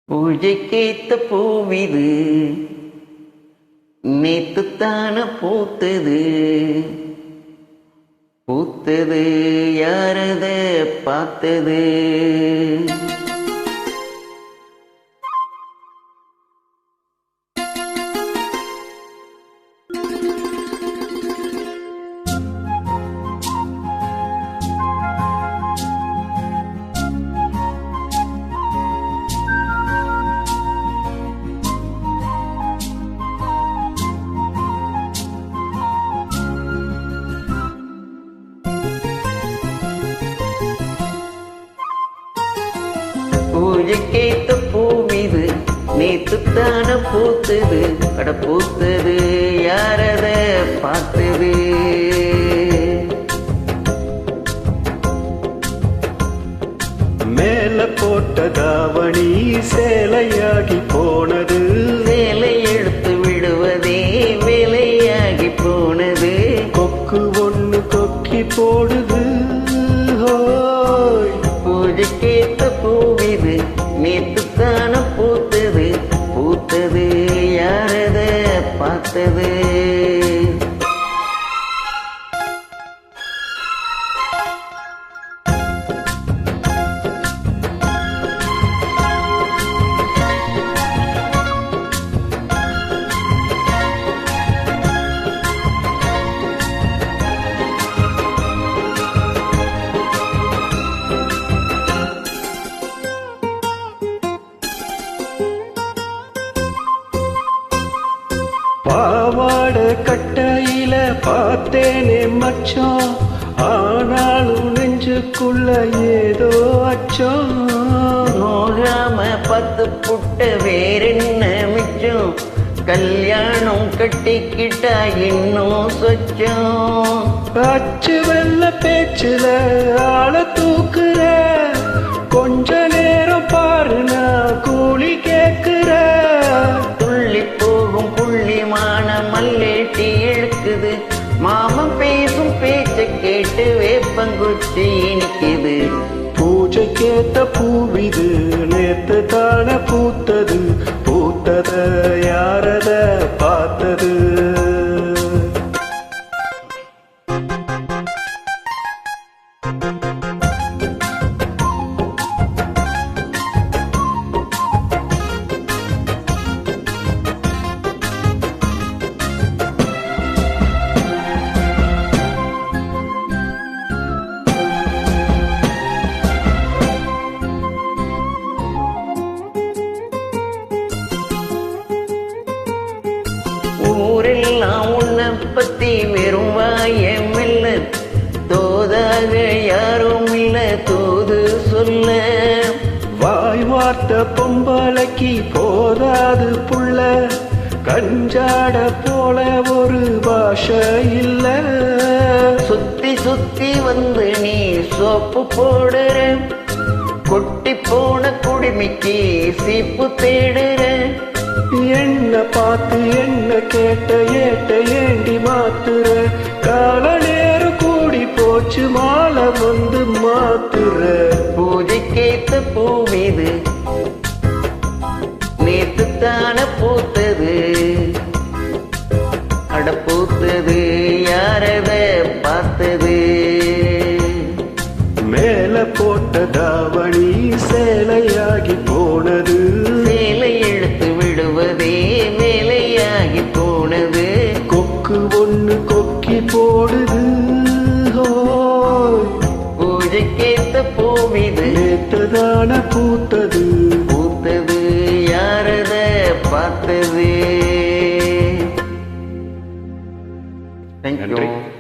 பூஜைக்கேத்த பூவிது நேத்துத்தான பூத்தது பூத்தது யாரத பார்த்தது. பூஜைக்கேத்த பூவிது நேத்துத்தான பூத்தது அட பூத்தது யாரத பார்த்தது. மேல போட்ட தாவணி சேலையாகி போனது, சேலை எடுத்து விடுவதே வேலையாகி போனது. கொக்கு ஒண்ணு கொக்கி போடுது. பூஜைக்கேத்த பூவிது நேத்துத்தான பூத்தது பூத்தது யாரத பார்த்தது. பாவாட கட்டையில பார்த்தேனே மச்சம், ஆனாலும் நெஞ்சுக்குள்ள ஏதோ அச்சம். நோகாம பத்து புட்ட வேறென்ன மிச்சம், கல்யாணம் கட்டிக்கிட்டா இன்னும் சொச்சம். அச்சு வெள்ள பேச்சுல ஆள தூக்குற, கொஞ்ச நேரம் பாரு நான் கூலி கேக்குற. துள்ளி போகும் புள்ளிமான மல்லேட்டி இழுக்குது, மாமன் பேசும் பேச்ச கேட்டு வேப்பங்குச்சி இனிக்குது. பூஜைக்கேத்த பூவிது நேத்து தான பூத்தது பூத்தத யாரத பார்த்தது. ஊரெல்லாம் உன்னை பத்தி வெறும் வாயமில்ல, தோதாக யாரும் இல்ல தூது சொல்ல. வாய் வார்த்த பொம்பளைக்கு போதாது புள்ள, கஞ்சாட போல ஒரு பாஷை இல்ல. சுத்தி சுத்தி வந்து நீ சோப்பு போடுற, கொட்டி போன குடிமிக்கு சீப்பு தேடுற. என்ன பார்த்து என்ன கேட்ட ஏட்ட ஏண்டி மாத்துற, கால நேரம் கூடி போச்சு மாலை வந்து மாத்துற. பூஜைக்கேத்த பூவிது நேத்துத்தான பூத்தது அட பூத்தது யாரத பார்த்தது. மேல போட்ட தாவணி சேலையாகி போனது, சேலை எடுத்து விடுவதே வேலையாகி போனது. கொக்கு ஒண்ணு கொக்கி போடுது. பூஜைக்கேத்த பூவிது நேத்துதான பூத்தது பூத்தது யாரத பார்த்தது. நன்றி. தேங்க்யூ.